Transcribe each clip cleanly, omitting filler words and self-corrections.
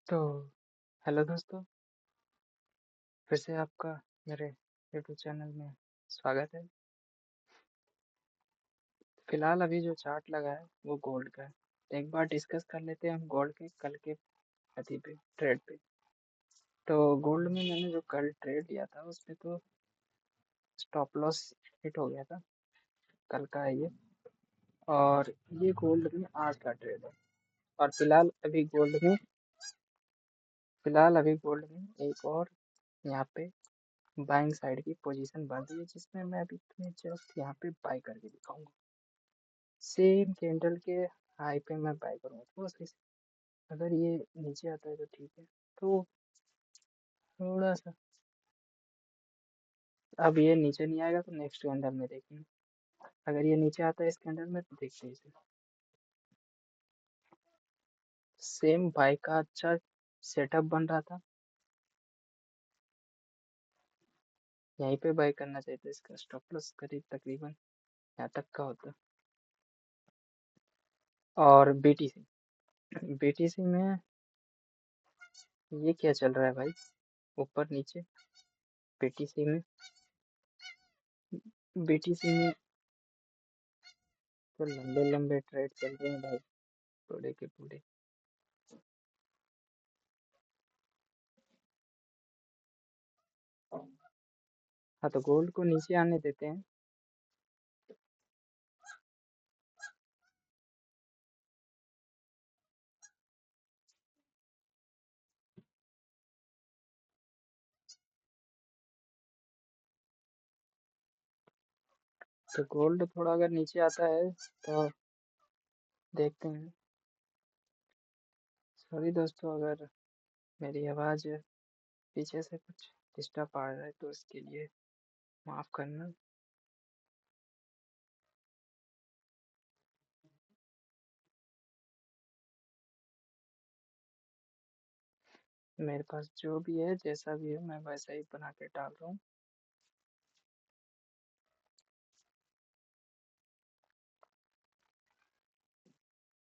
तो हेलो दोस्तों, फिर से आपका मेरे यूट्यूब चैनल में स्वागत है। फिलहाल अभी जो चार्ट लगा है वो गोल्ड का है। तो एक बार डिस्कस कर लेते हैं हम गोल्ड के कल के अति पे ट्रेड पे। तो गोल्ड में मैंने जो कल ट्रेड लिया था उसमें तो स्टॉप लॉस हिट हो गया था। कल का है ये। और ये गोल्ड में आज का ट्रेड है। और फिलहाल अभी गोल्ड में एक और यहाँ पे बाइंग साइड की पोजीशन बन रही है, जिसमें मैं अभी तुम्हें जस्ट यहाँ पे बाय करके दिखाऊंगा। सेम कैंडल के हाई पे मैं बाय करूंगा। अगर ये नीचे आता है तो ठीक है। तो थोड़ा सा अब ये नीचे नहीं आएगा तो नेक्स्ट कैंडल में देखेंगे। अगर ये नीचे आता है इस कैंडल में तो देखते हैं इसे। सेम बाय का अच्छा सेटअप बन रहा था, यहीं पे बाय करना चाहिए था। इसका स्टॉप लॉस करीब तकरीबन यहाँ तक का होता। और बीटीसी में ये क्या चल रहा है भाई, ऊपर नीचे। बीटीसी में बीटीसी में तो लंबे लंबे ट्रेड चल रहे हैं भाई, पूरे के पूरे। हाँ, तो गोल्ड को नीचे आने देते हैं। तो गोल्ड थोड़ा अगर नीचे आता है तो देखते हैं। सॉरी दोस्तों, अगर मेरी आवाज़ पीछे से कुछ डिस्टर्ब आ रहा है तो इसके लिए माफ़ करना। मेरे पास जो भी है, जैसा भी है, मैं वैसा ही बना के डाल रहा हूँ।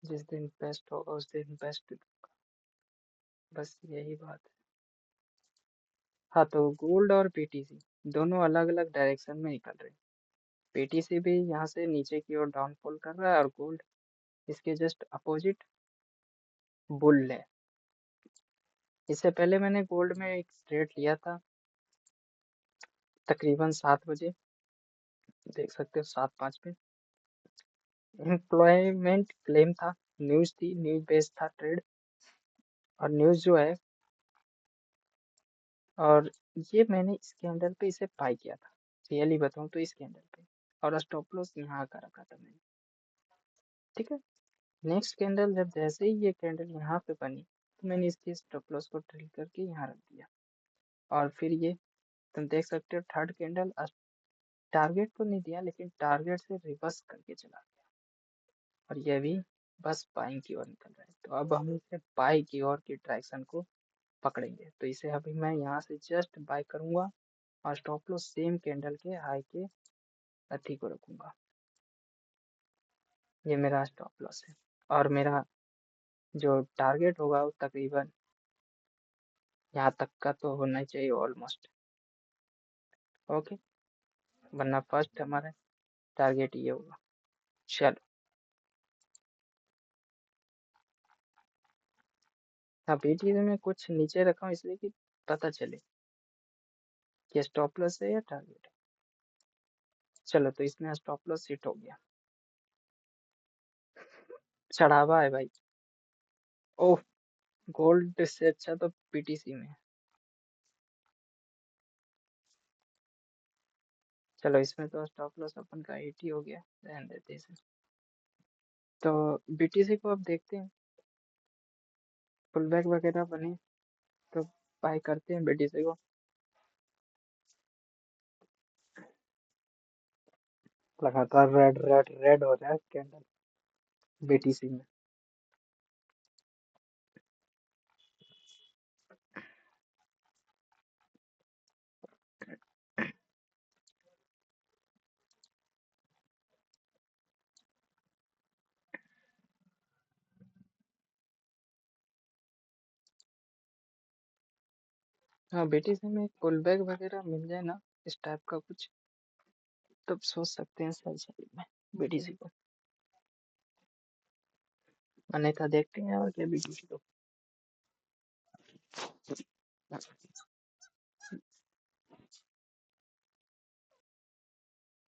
जिस दिन बेस्ट होगा उस दिन बेस्ट, बस यही बात है। हाँ, तो गोल्ड और पीटीसी दोनों अलग अलग डायरेक्शन में निकल रहे हैं। पीटीसी भी यहाँ से नीचे की ओर डाउनफॉल कर रहा है और गोल्ड इसके जस्ट अपोजिट बुल है। इससे पहले मैंने गोल्ड में एक ट्रेड लिया था तकरीबन 7 बजे, देख सकते हो 7:05 पे। एम्प्लॉयमेंट क्लेम था, न्यूज थी, न्यूज बेस्ड था ट्रेड। और न्यूज जो है, और ये मैंने इस कैंडल पे इसे बाय किया था, रियली बताऊं तो इस कैंडल पे। और स्टॉप लॉस यहाँ का रखा था मैंने। ठीक है। नेक्स्ट कैंडल जब जैसे ही ये कैंडल यहाँ पे बनी तो मैंने इसके स्टॉप लॉस को ड्रिल करके यहाँ रख दिया। और फिर ये तुम देख सकते हो थर्ड कैंडल टारगेट तो नहीं दिया, लेकिन टारगेट से रिवर्स करके चला गया। और ये भी बस बाइंग की ओर निकल रहा है। तो अब हम इसे बाई की ओर की डायरेक्शन को पकड़ेंगे। तो इसे अभी मैं यहाँ से जस्ट बाय करूंगा और स्टॉप लॉस सेम कैंडल के हाई के अथी को रखूंगा। ये मेरा स्टॉप लॉस है। और मेरा जो टारगेट होगा वो तकरीबन यहाँ तक का तो होना चाहिए ऑलमोस्ट। ओके, वरना फर्स्ट हमारा टारगेट ये होगा। चलो, हाँ, बीटीसी में कुछ नीचे रखा हूँ इसलिए कि पता चले कि स्टॉप लॉस है या टारगेट है। चलो, तो इसमें स्टॉप लॉस हिट हो गया। चढ़ावा है भाई। ओह, गोल्ड से अच्छा तो पीटीसी में है। चलो, इसमें तो स्टॉप लॉस अपन का हिट ही हो गया, रहने देते इसे। तो बीटीसी को अब देखते हैं, पुल बैक वगैरह बने तो बाय करते हैं बीटीसी को। लगातार रेड रेड रेड हो रहा है कैंडल बीटीसी में। हाँ बीटीसी में पुल बैक वगैरह मिल जाए ना इस टाइप का कुछ, तब सोच सकते हैं सेल साइड में बीटीसी को, अन्यथा देखते हैं और क्या बीटीसी को।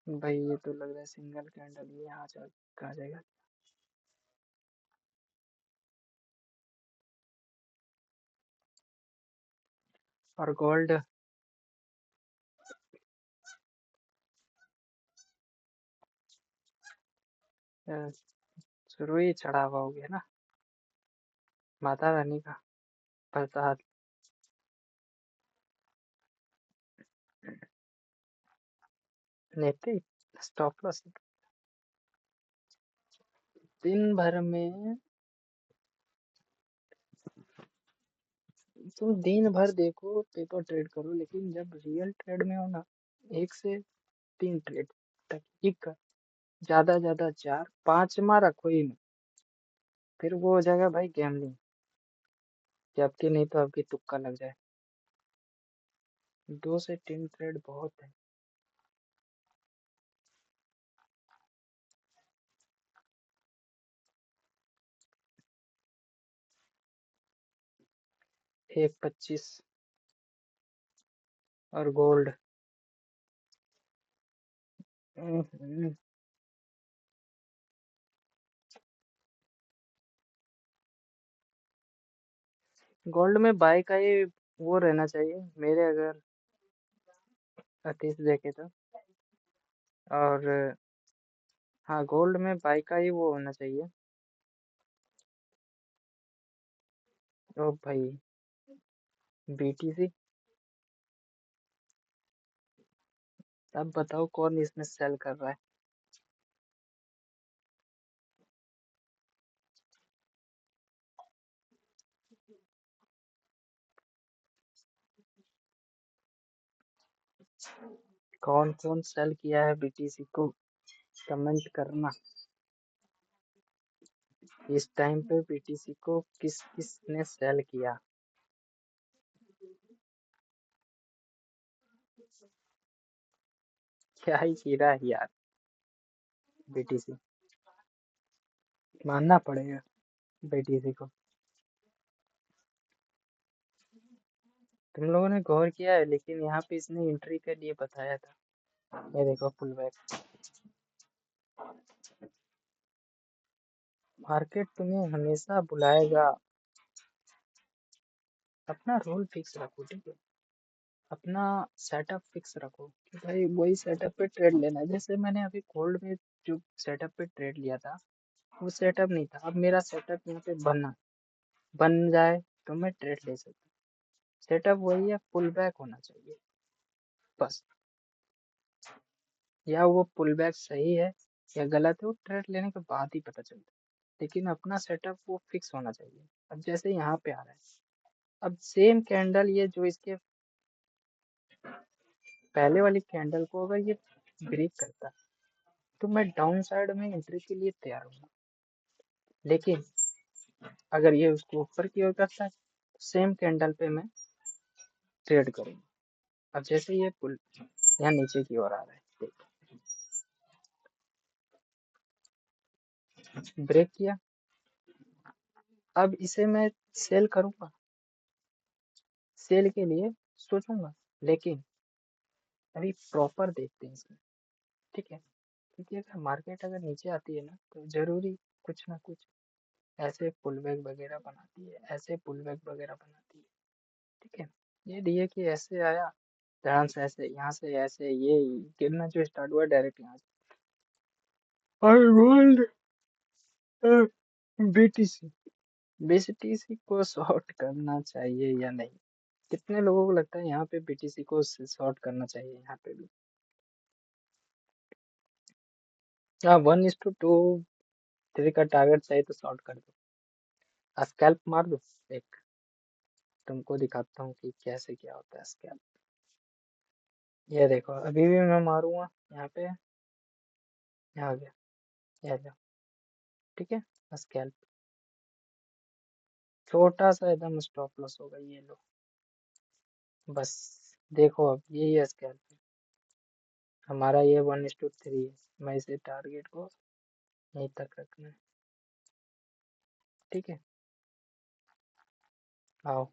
भाई ये तो लग रहा है सिंगल कैंडल ये यहाँ जा कहा जाएगा। और गोल्ड शुरू ही चढ़ा हुआ हो गया ना, माता रानी का प्रसाद। निफ्टी स्टॉप लॉस दिन भर में, तुम दिन भर देखो पेपर ट्रेड करो, लेकिन जब रियल ट्रेड में हो ना, 1 से 3 ट्रेड तक ही कर, ज्यादा चार पांचवा रखो ही नहीं, फिर वो हो जाएगा भाई गैमलिंग, कि आपकी नहीं तो आपकी तुक्का लग जाए। 2 से 3 ट्रेड बहुत है। 1.25 और गोल्ड। गोल्ड में बाय का ही वो रहना चाहिए मेरे, अगर अतीश देखे तो। और हाँ गोल्ड में बाय का ही वो होना चाहिए। ओ भाई बीटीसी, अब बताओ कौन इसमें सेल कर रहा है। कौन कौन सेल किया है बीटीसी को, कमेंट करना। इस टाइम पे बीटीसी को किस किस ने सेल किया। क्या ही कीड़ा है यार बीटीसी, मानना पड़ेगा बीटीसी को। तुम लोगों ने गौर किया है, लेकिन यहाँ पे इसने एंट्री के लिए बताया था। ये देखो पुल बैक, मार्केट तुम्हें हमेशा बुलाएगा। अपना रोल फिक्स रखो, ठीक है, अपना सेटअप फिक्स रखो कि भाई वही सेटअप पे ट्रेड लेना है। जैसे मैंने अभी गोल्ड में जो सेटअप पे ट्रेड लिया था, वो सेटअप नहीं था। अब मेरा सेटअप यहाँ पे बन जाए तो मैं ट्रेड ले सकता हूँ। सेटअप वही है, पुल बैक होना चाहिए बस। या वो पुल बैक सही है या गलत है, वो ट्रेड लेने के बाद ही पता चलता है, लेकिन अपना सेटअप वो फिक्स होना चाहिए। अब जैसे यहाँ पे आ रहा है, अब सेम कैंडल ये जो इसके पहले वाली कैंडल को अगर ये ब्रेक करता है, तो मैं डाउन साइड में एंट्री के लिए तैयार हूँ। लेकिन अगर ये उसको ऊपर की ओर करता है, तो सेम कैंडल पे मैं ट्रेड करूंगा। अब जैसे ये पुल यहाँ नीचे की ओर आ रहा है, ब्रेक किया, अब इसे मैं सेल करूंगा, सेल के लिए सोचूंगा। लेकिन अभी प्रॉपर देखते हैं इसमें, ठीक है, क्योंकि अगर मार्केट अगर नीचे आती है ना, तो जरूरी कुछ ना कुछ ऐसे पुलबैक वगैरह बनाती है, ऐसे पुलबैक वगैरह बनाती है, ठीक है। ये नहीं है कि ऐसे आया ध्यान से, ऐसे यहाँ से ऐसे ये गिरना जो स्टार्ट हुआ डायरेक्ट यहाँ से। और गोल्ड बीटीसी, बीटीसी को शॉर्ट करना चाहिए या नहीं, कितने लोगों को लगता है यहाँ पे बीटीसी को शॉर्ट करना चाहिए यहाँ पे भी। हाँ 1:2 3 का टारगेट चाहिए तो शॉर्ट कर दो, स्कैल्प मार दो। एक तुमको दिखाता हूँ कि कैसे क्या होता है स्कैल्प। ये देखो अभी भी मैं मारूंगा यहाँ पे, यहाँ आ गया, ये लो, ठीक है, स्कैल्प छोटा सा एकदम स्टॉप लॉस होगा, ये लो। बस देखो अब यही है स्केल। हमारा ये 1:3 है। मैं इसे टारगेट को यहीं तक रखना है। ठीक है, आओ।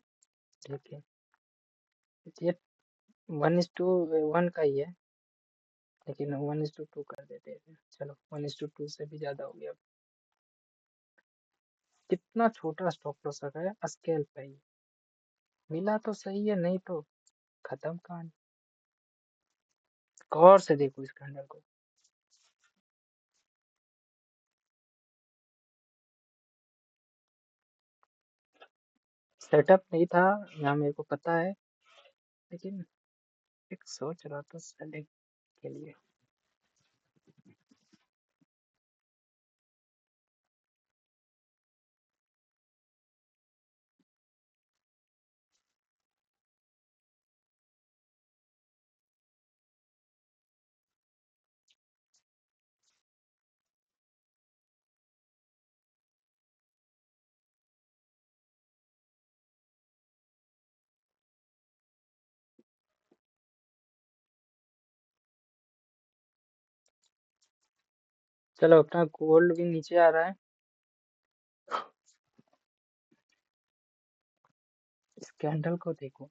ठीक है, ये 1:1 का ही है, लेकिन 1:2 कर देते हैं। चलो 1:2 से भी ज्यादा हो गया। कितना छोटा स्टॉप लॉस रखा है स्केल पे ही। मिला तो सही है, नहीं तो खत्म कहानी। गौर से देखो इस कैंडल को। सेटअप नहीं था यहाँ, मेरे को पता है, लेकिन एक सोच रहा था सेलिंग के लिए। चलो अपना गोल्ड भी नीचे आ रहा है। इस कैंडल को देखो,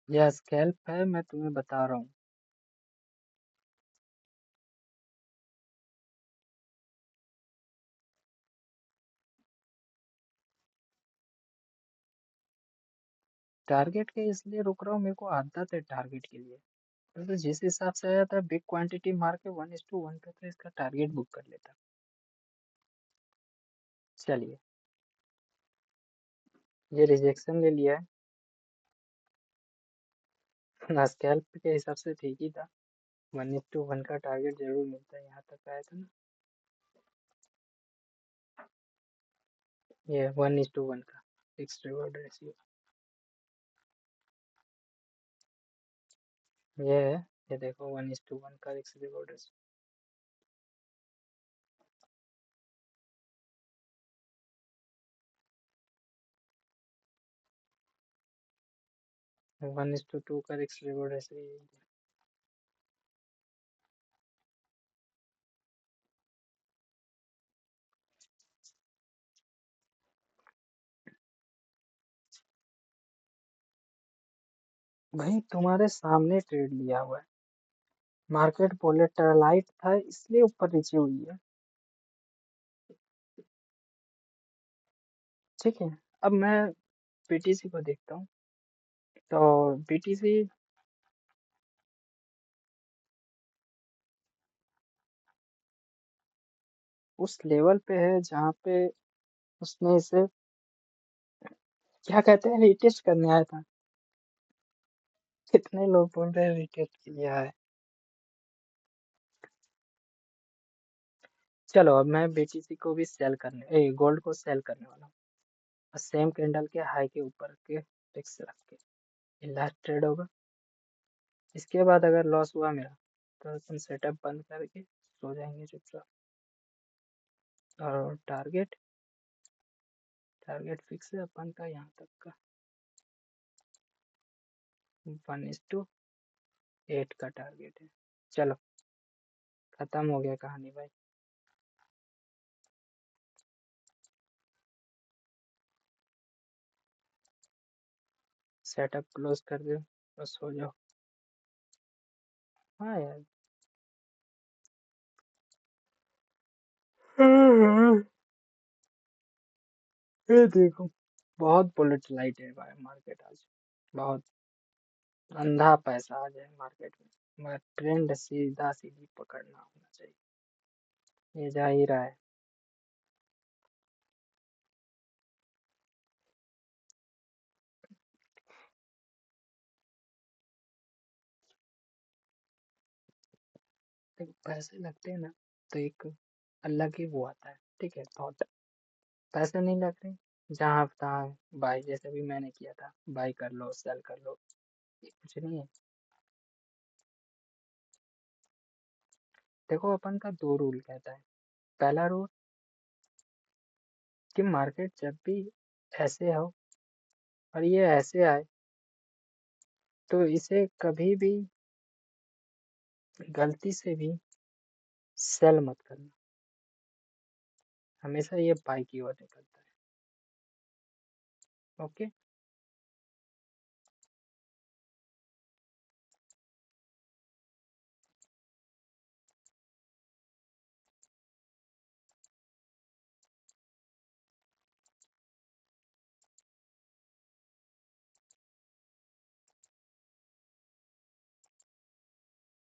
यह स्कैल्प है, मैं तुम्हें बता रहा हूँ। टारगेट के इसलिए रुक रहा हूँ, मेरे को आदत है टारगेट के लिए। तो जिस हिसाब से आया था बिग क्वांटिटी मार के 1:1 पे, तो इसका टारगेट बुक कर लेता। चलिए, ये रिजेक्शन ले लिया है। स्कैल्प के हिसाब से ठीक ही था। 1:1 का टारगेट जरूर मिलता है, यहाँ तक आया था ना। ये 1:1 का फिक्स रिवॉर्ड रेशियो ये है। ये देखो 1:1 का फिक्स रिवॉर्ड रेशियो। 1:2 का फिक्स रिवॉर्ड रेशियो। भाई तुम्हारे सामने ट्रेड लिया हुआ है। मार्केट वोलेटाइल था, इसलिए ऊपर नीचे हुई है। ठीक है, अब मैं बीटीसी को देखता हूँ। तो बीटीसी उस लेवल पे है जहाँ पे उसने इसे क्या कहते हैं रिटेस्ट करने आया था। कितने लोग बोल रहे हैं रिटेस्ट के लिए आया है। चलो अब मैं बीटीसी को भी सेल करने गोल्ड को सेल करने वाला हूँ, और सेम कैंडल के हाई के ऊपर के फिक्स रख के। ये लास्ट ट्रेड होगा। इसके बाद अगर लॉस हुआ मेरा, तो अपन सेटअप बंद करके सो जाएंगे चुपचाप। और टारगेट टारगेट फिक्स है अपन का यहाँ तक का, 1:8 का टारगेट है। चलो खत्म हो गया कहानी भाई। सेटअप क्लोज कर दो, बस हो जाओ। हाँ यार। ये देखो, बहुत बुलेट है भाई मार्केट आज। बहुत अंधा पैसा आ जाए मार्केट में, मगर ट्रेंड सीधा सीधी पकड़ना होना चाहिए। ये जा ही रहा है। देखो पैसे लगते हैं ना, तो एक अलग ही वो आता है। ठीक है, थॉट। पैसे नहीं लग रहे, जहाँ तहाँ बाई, जैसे भी मैंने किया था, बाई कर लो सेल कर लो, ये कुछ नहीं है। देखो अपन का दो रूल कहता है। पहला रूल कि मार्केट जब भी ऐसे हो और ये ऐसे आए, तो इसे कभी भी गलती से भी सेल मत करना, हमेशा ये बाई की ओर निकलता है। ओके।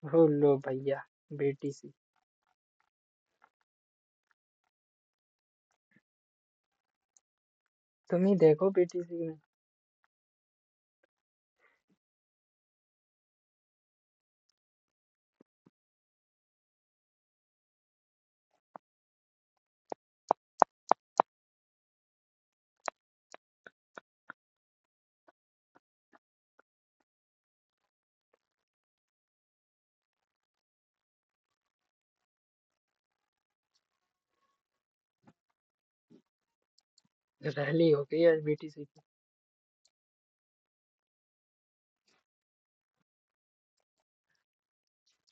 हो लो भैया, बेटी सी। तुम ही देखो बेटी सी में। रैली हो गई आज बेटी सी की।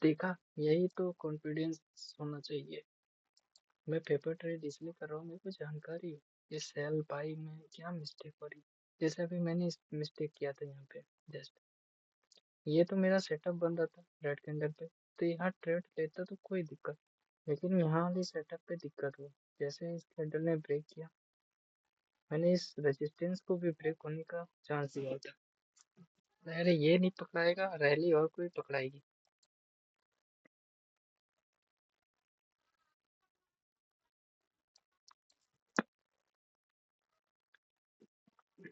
देखा, यही तो कॉन्फिडेंस होना चाहिए। मैं पेपर ट्रेड इसलिए कर रहा हूँ, मेरे को जानकारी है ये सेल बाई में क्या मिस्टेक हो रही है। जैसे अभी मैंने मिस्टेक किया था यहाँ पे, जस्ट ये तो मेरा सेटअप बन रहा था रेड कैंडल पे, तो यहाँ ट्रेड लेता तो कोई दिक्कत, लेकिन यहाँ वाली सेटअप पे दिक्कत हुई। जैसे इस कैंडल ने ब्रेक किया, मैंने इस रेजिस्टेंस को भी ब्रेक होने का चांस दिया था। अरे ये नहीं पकड़ाएगा, रैली और कोई पकड़ाएगी।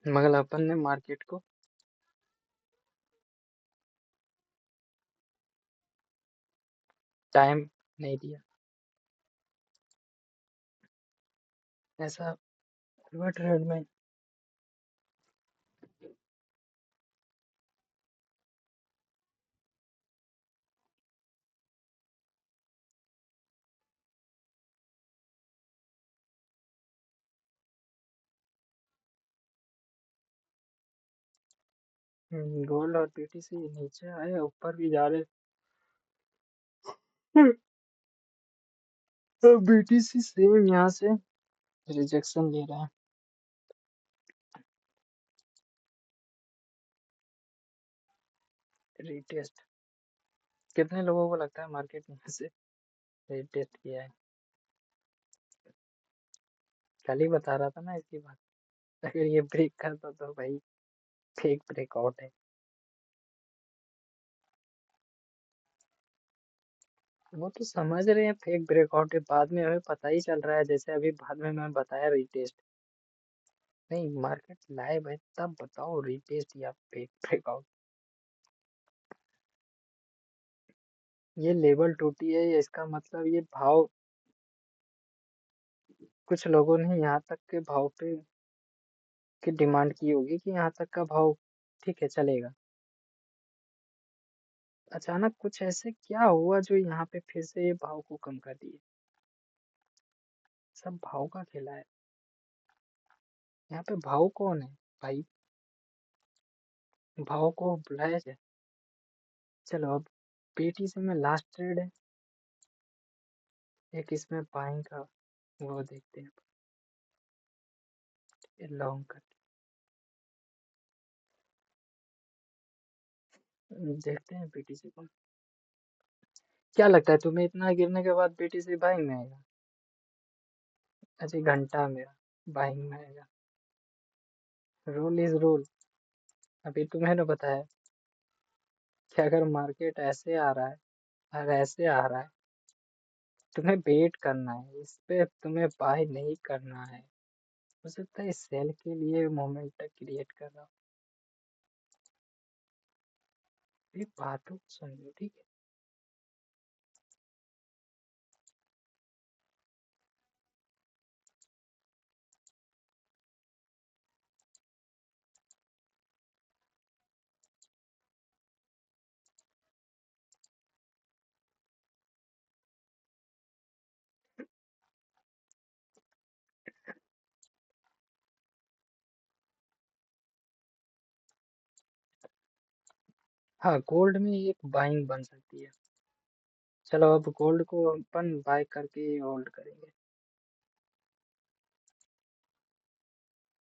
मगर अपन ने मार्केट को टाइम नहीं दिया। ऐसा हुआ ट्रेड में। गोल्ड और बीटीसी नीचे आए, ऊपर भी जा रहे। बीटीसी सेम यहाँ से रिजेक्शन ले रहा है। रीटेस्ट, कितने लोगों को लगता है मार्केट में से रीटेस्ट किया है? कल ही बता रहा था ना इसकी बात। अगर ये ब्रेक करता तो भाई फेक ब्रेकआउट है। वो तो समझ रहे हैं फेक ब्रेकआउट है, बाद में हमें पता ही चल रहा है, जैसे अभी बाद में मैं बताया रीटेस्ट। नहीं, मार्केट लाइव है तब बताओ रीटेस्ट या फेक ब्रेकआउट। ये लेवल टूटी है, ये इसका मतलब ये भाव, कुछ लोगों ने यहाँ तक के भाव पे की डिमांड की होगी कि यहाँ तक का भाव ठीक है चलेगा। अचानक कुछ ऐसे क्या हुआ जो यहाँ पे फिर से ये भाव को कम कर दिए? सब भाव का खेला है। यहाँ पे भाव कौन है भाई? भाव को बुलाया जाए। चलो अब पेटी से में लास्ट ट्रेड है, एक इसमें बाइंग का वो देखते हैं। लॉन्ग कट देखते हैं पीटीसी को। क्या लगता है तुम्हें, इतना गिरने के बाद पीटीसी बाइंग में आएगा? अच्छा घंटा मेरा बाइंग में आएगा। Rule is rule. अभी तुम्हें ना बताया कि अगर मार्केट ऐसे आ रहा है और ऐसे आ रहा है, तुम्हें वेट करना है, इस पे तुम्हें बाय नहीं करना है। हो सकता है सेल के लिए मोमेंट क्रिएट कर रहा हूँ। ये बातों को समझो, ठीक है। हाँ, गोल्ड में एक बाइंग बन सकती है। चलो अब गोल्ड को अपन बाय करके होल्ड करेंगे।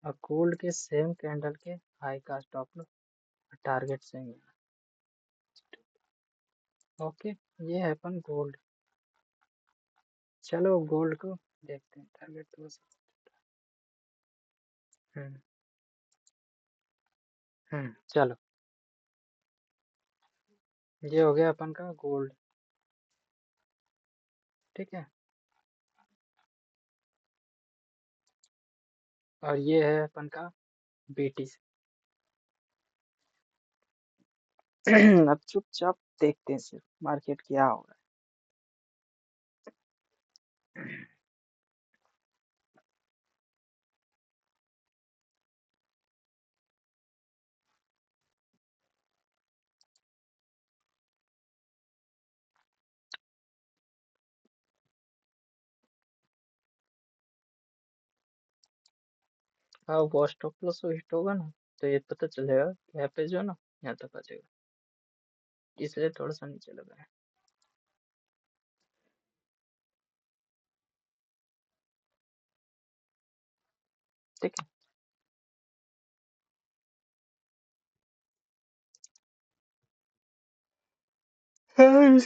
अब गोल्ड के सेम कैंडल के हाई का स्टॉप लो, टारगेट सेम है। ओके, ये है अपन गोल्ड। चलो गोल्ड को देखते हैं, टारगेट तो हम्म चलो, ये हो गया अपन का गोल्ड। ठीक है, और ये है अपन का बीटीसी। अब चुपचाप देखते हैं सिर्फ मार्केट क्या हो रहा है। हाँ, वो स्टॉप लॉस हिट होगा ना, तो ये पता चलेगा यहाँ पे जो है ना, यहाँ तक आ जाएगा, इसलिए थोड़ा सा नीचे लगा है। ठीक है। हाँ,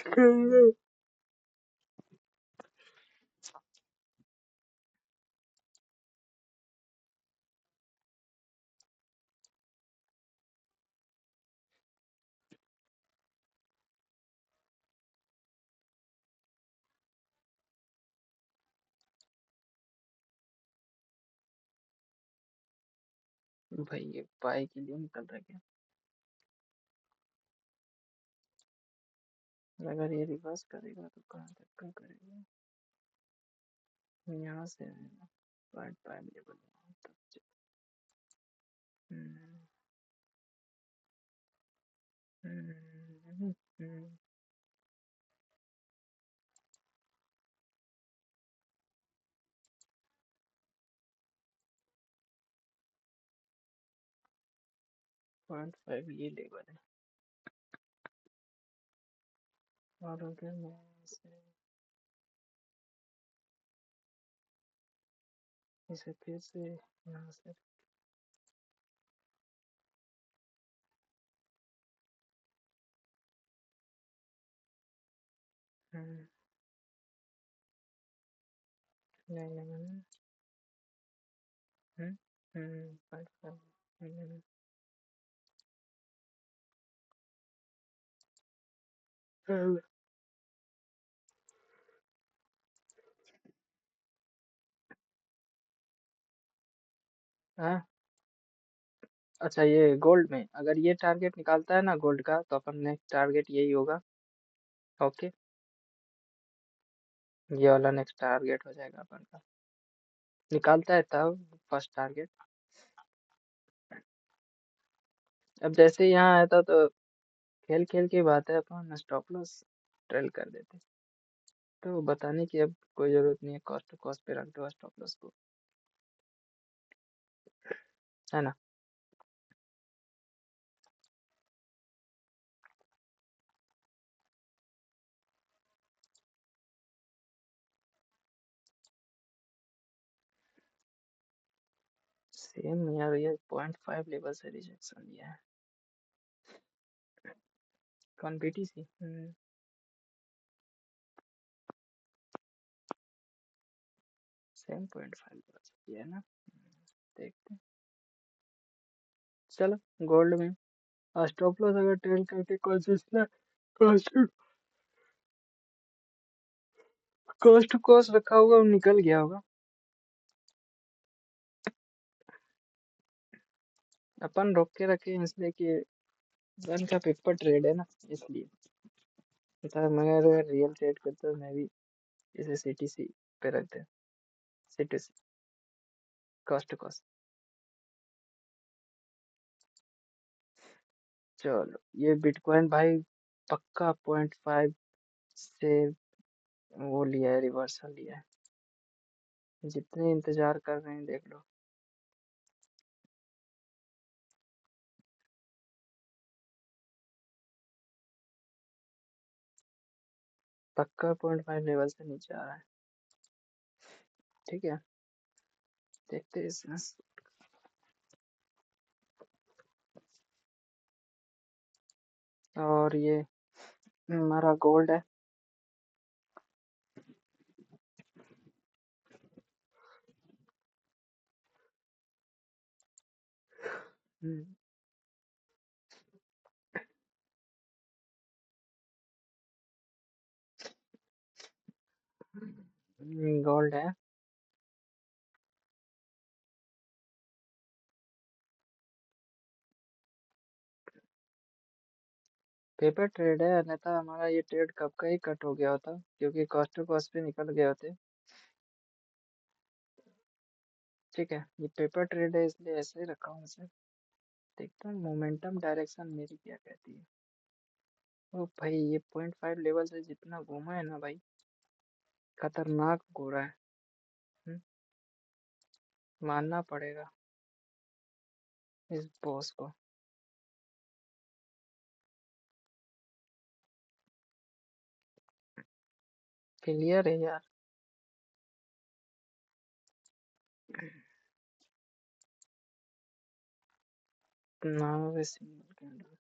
भाई ये बाई के लिए निकल रहा है क्या? अगर ये रिवर्स करेगा तो कहाँ तक का करेगा? यहाँ से आएगा, 0.5 लेवल तक हम्म, हम्म, हम्म, 0.5 ये लेवल है। और अगर मैं इसे फिर से यहाँ से हम्म, नहीं नहीं नहीं, 0.5 हाँ। अच्छा, ये गोल्ड में अगर ये टारगेट निकालता है ना गोल्ड का, तो अपन नेक्स्ट टारगेट यही होगा। ओके, ये वाला नेक्स्ट टारगेट हो जाएगा अपन का, निकालता है तब फर्स्ट टारगेट। अब जैसे यहाँ आया था तो खेल खेल की बात है, अपन स्टॉप लॉस ट्रेल कर देते, तो बताने की अब कोई जरूरत नहीं है, कॉस्ट टू कॉस्ट पे रख दो स्टॉप लॉस को, है ना। सेम यार, ये 0.5 लेवल से रिजेक्शन लिया है। कौन बीटीसी? सेम 0.5 लेवल से किया है ना। देखते हैं। चलो गोल्ड में स्टॉप लॉस अगर ट्रेल करके कंसिस्टेंट कॉस्ट कॉस्ट कॉस्ट रखा होगा और निकल गया होगा। अपन रोक के रखे हैं इसलिए कि गन का पेपर ट्रेड है ना, इसलिए मतलब मैं अगर रियल ट्रेड करता तो मैं भी इसे सीटीसी पे रखते हैं, सीटीसी कॉस्ट टू कॉस्ट। चलो ये बिटकॉइन भाई पक्का 0.5 से वो लिया है, रिवर्सल लिया है। जितने इंतजार कर रहे हैं देख लो। पक्का 0.5 लेवल से नीचे आ रहा है। ठीक है, देखते हैं इसमें। और ये हमारा गोल्ड है। गोल्ड है। पेपर ट्रेड है, अन्यथा हमारा ये ट्रेड कब का ही कट हो गया होता, क्योंकि कॉस्ट टू कॉस्ट पे निकल गए होते। ठीक है, ये पेपर ट्रेड है इसलिए ऐसे ही रखा हूँ इसे। देखता हूँ मोमेंटम डायरेक्शन मेरी क्या कहती है। ओ भाई, ये 0.5 लेवल से जितना घूमा है ना भाई, खतरनाक घूरा है। हम्म, मानना पड़ेगा इस बॉस को। क्लियर है यार। नाम है सिंगल कैंडल।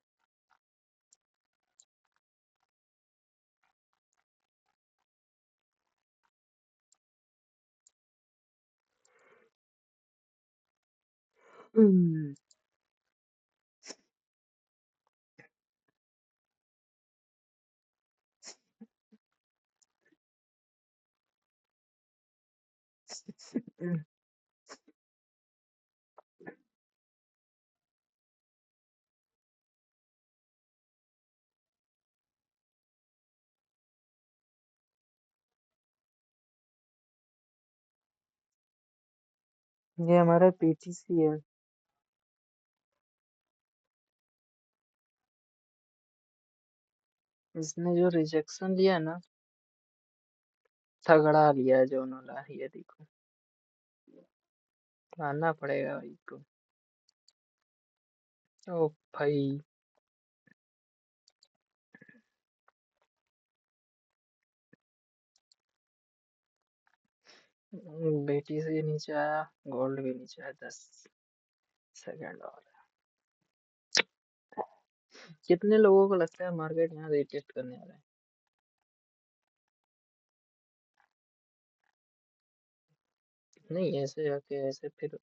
ये हमारा पीटीसी है। इसने जो रिजेक्शन लिया है ना, तगड़ा लिया है जो उन्होंने, ये देखो, मानना पड़ेगा भाई को। ओ भाई, बेटी से नीचे आया, गोल्ड भी नीचे आया, 10 सेकंड और। कितने लोगों को लगता है मार्केट यहाँ रिटेस्ट करने आ रहा है? नहीं, ऐसे जाके ऐसे फिर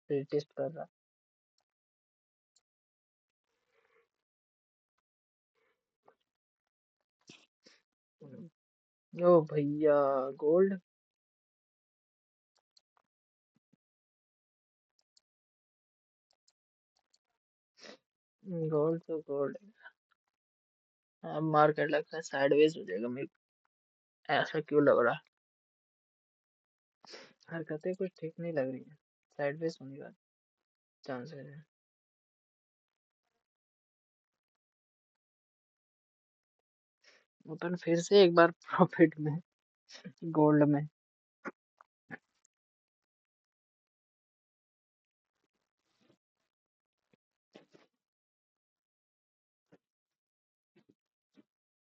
रिटेस्ट कर रहा है। ओ भैया, गोल्ड। गोल्ड तो गोल्ड है। अब मार्केट लगता है साइडवेज हो जाएगा मेरे को, ऐसा क्यों लग रहा है? हरकतें कुछ ठीक नहीं लग रही है, साइडवेज होने का चांसेस है। अपन फिर से एक बार प्रॉफिट में, गोल्ड में।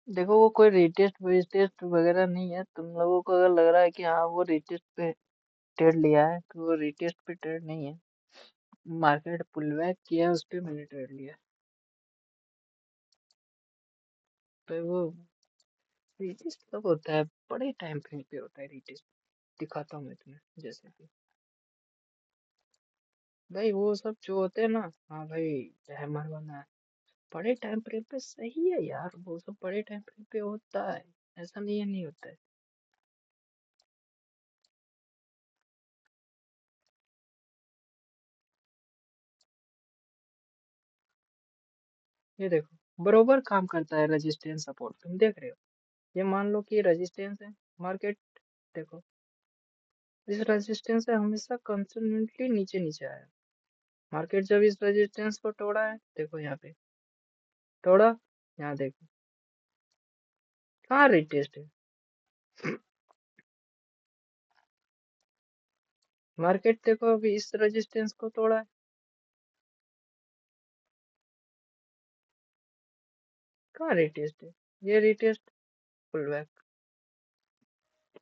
देखो, वो कोई रिटेस्ट विटेस्ट वगैरह नहीं है। तुम लोगों को अगर लग रहा है कि हाँ वो रिटेस्ट पे ट्रेड लिया है, तो वो रिटेस्ट पे ट्रेड नहीं है। मार्केट पुलबैक किया है, उस पे मैंने ट्रेड लिया। तो वो रिटेस्ट कब होता है? बड़े टाइम फ्रेम पे होता है रिटेस्ट। दिखाता हूँ मैं तुम्हें, जैसे कि भाई वो सब जो होते हैं ना, हाँ भाई, हैमर बना है, बड़े टाइम फ्रेम पे सही है यार, वो सब बड़े टाइम फ्रेम पे होता है। ऐसा नहीं है, नहीं होता है। ये देखो, बरोबर काम करता है रेजिस्टेंस सपोर्ट, तुम देख रहे हो। ये मान लो कि रेजिस्टेंस है, मार्केट देखो, इस रेजिस्टेंस से हमेशा कंटिन्यूटली नीचे नीचे आया। मार्केट जब इस रेजिस्टेंस को तोड़ा है, देखो यहाँ पे तोड़ा, यहाँ देखो कहाँ रिटेस्ट है। मार्केट देखो अभी इस रेजिस्टेंस को तोड़ा है, कहाँ रिटेस्ट है? ये रिटेस्ट, पुल बैक।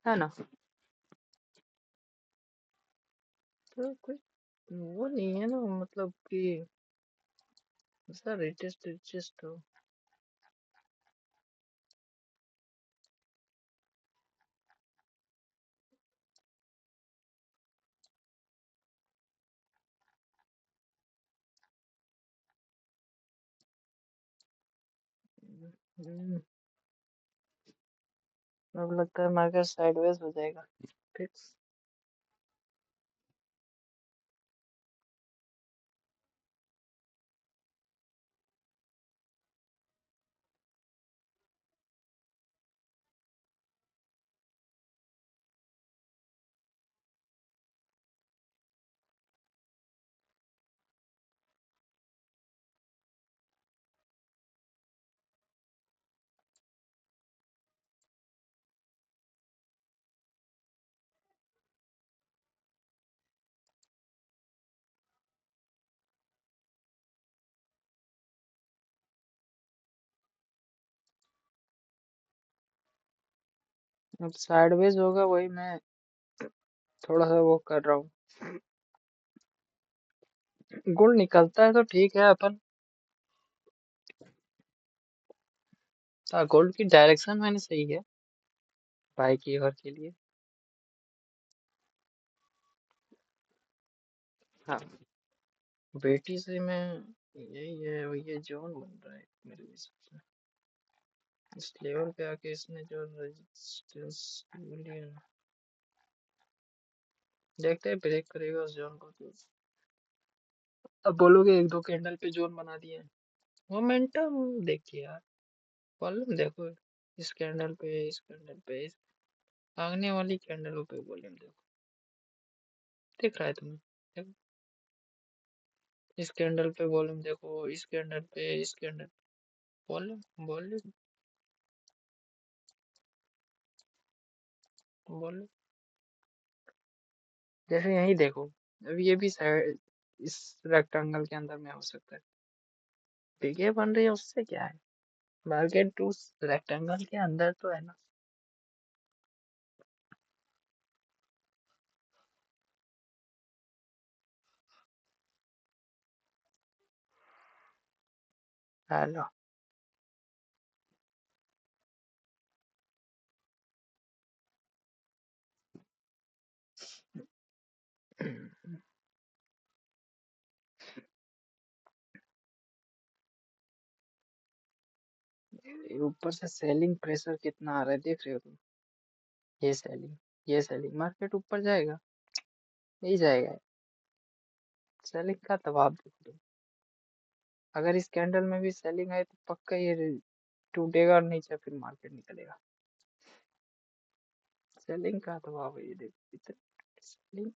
है ना। तो कोई वो नहीं है ना, मतलब कि ऐसा लेटेस्ट लेटेस्ट हो। हम्म, अब लगता है मार्केट साइडवेज हो जाएगा फिक्स। अब साइडवेज होगा, वही मैं थोड़ा सा वो कर रहा हूँ। गोल्ड निकलता है तो ठीक है अपन। हाँ, गोल्ड की डायरेक्शन मैंने सही है बाई की ओर के लिए। हाँ, बेटी से मैं यही है, ये जोन बन रहा है मेरे हिसाब से। इस लेवल पे आके इसने जो रेजिस्टेंस लिया, देखते हैं ब्रेक करेगा उस जोन को तो। अब बोलोगे एक दो कैंडल पे जोन बना दिए हैं। मोमेंटम देखिए यार, वॉल्यूम देखो, इस कैंडल पे इस भागने वाली कैंडलों पे वॉल्यूम देखो, दिख रहा है तुम्हें? देखो, इस कैंडल पे वॉल्यूम देखो, इस कैंडल पे, इस कैंडल, वॉल्यूम वॉल्यूम वॉल्यूम। जैसे यही देखो, अब ये भी साइड इस रेक्टेंगल के अंदर में हो सकता है। पीके बन रही है, उससे क्या है, मार्केट उस रेक्टेंगल के अंदर तो है ना। हेलो। ऊपर से सेलिंग प्रेशर कितना आ रहा है, देख रहे हो तुम? ये सेलिंग मार्केट ऊपर जाएगा, नहीं जाएगा। सेलिंग का दबाव देखो तुम। अगर इस कैंडल में भी सेलिंग है तो पक्का ये टूटेगा और नीचे फिर मार्केट निकलेगा। सेलिंग का दबाव है, ये देखो इतने सेलिंग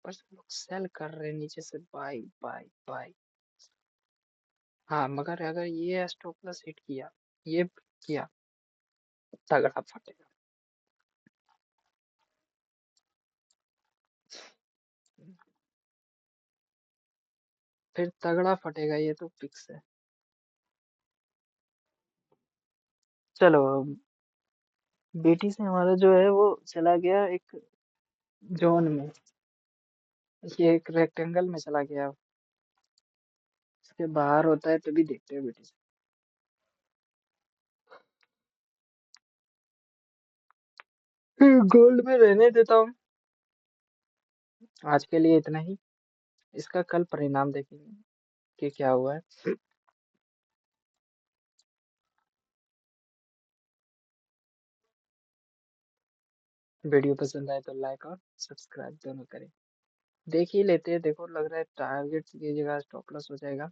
पर से लोग सेल कर रहे हैं, नीचे से बाई बाई बाई। हाँ, मगर अगर ये स्टॉप लॉस हिट किया, ये किया, तगड़ा फटेगा। फिर तगड़ा फटेगा, ये तो फिक्स है। चलो, बेटी से हमारा जो है वो चला गया एक जोन में, ये एक रेक्टेंगल में चला गया। इसके बाहर होता है तभी देखते हैं बेटी से। गोल्ड में रहने देता हूँ आज के लिए, इतना ही। इसका कल परिणाम देखेंगे कि क्या हुआ है। वीडियो पसंद आए तो लाइक और सब्सक्राइब दोनों करें। देख ही लेते हैं, देखो लग रहा है टारगेट की जगह स्टॉप लॉस हो जाएगा।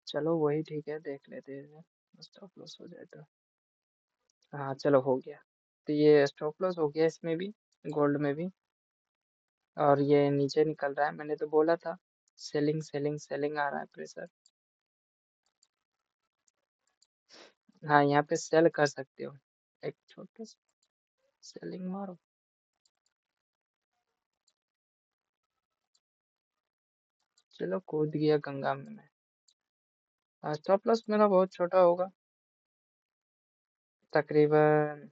चलो वही ठीक है, देख लेते हैं स्टॉप लॉस हो जाए तो। हाँ चलो, हो गया। तो ये स्टॉप लॉस हो गया इसमें भी, गोल्ड में भी। और ये नीचे निकल रहा है, मैंने तो बोला था सेलिंग सेलिंग सेलिंग आ रहा है प्रेशर। हाँ, यहाँ पे सेल कर सकते हो, एक छोटा सा सेलिंग मारो। चलो, कूद गया गंगा में मैं। स्टॉप लॉस मेरा बहुत छोटा होगा, तकरीबन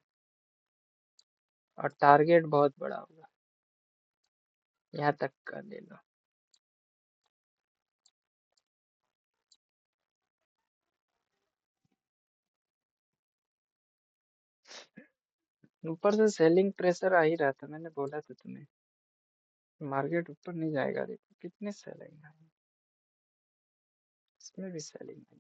और टारगेट बहुत बड़ा होगा, यहाँ तक का ले लो। ऊपर से सेलिंग प्रेशर आ ही रहा था, मैंने बोला था तुम्हें मार्केट ऊपर नहीं जाएगा। देखो कितने सेलिंग है, इसमें भी सेलिंग है।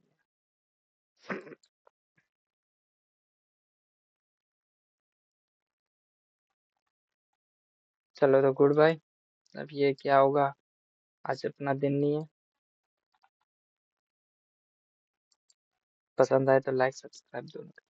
चलो तो गुड बाय। अब ये क्या होगा, आज अपना दिन नहीं है। पसंद आए तो लाइक सब्सक्राइब दोनों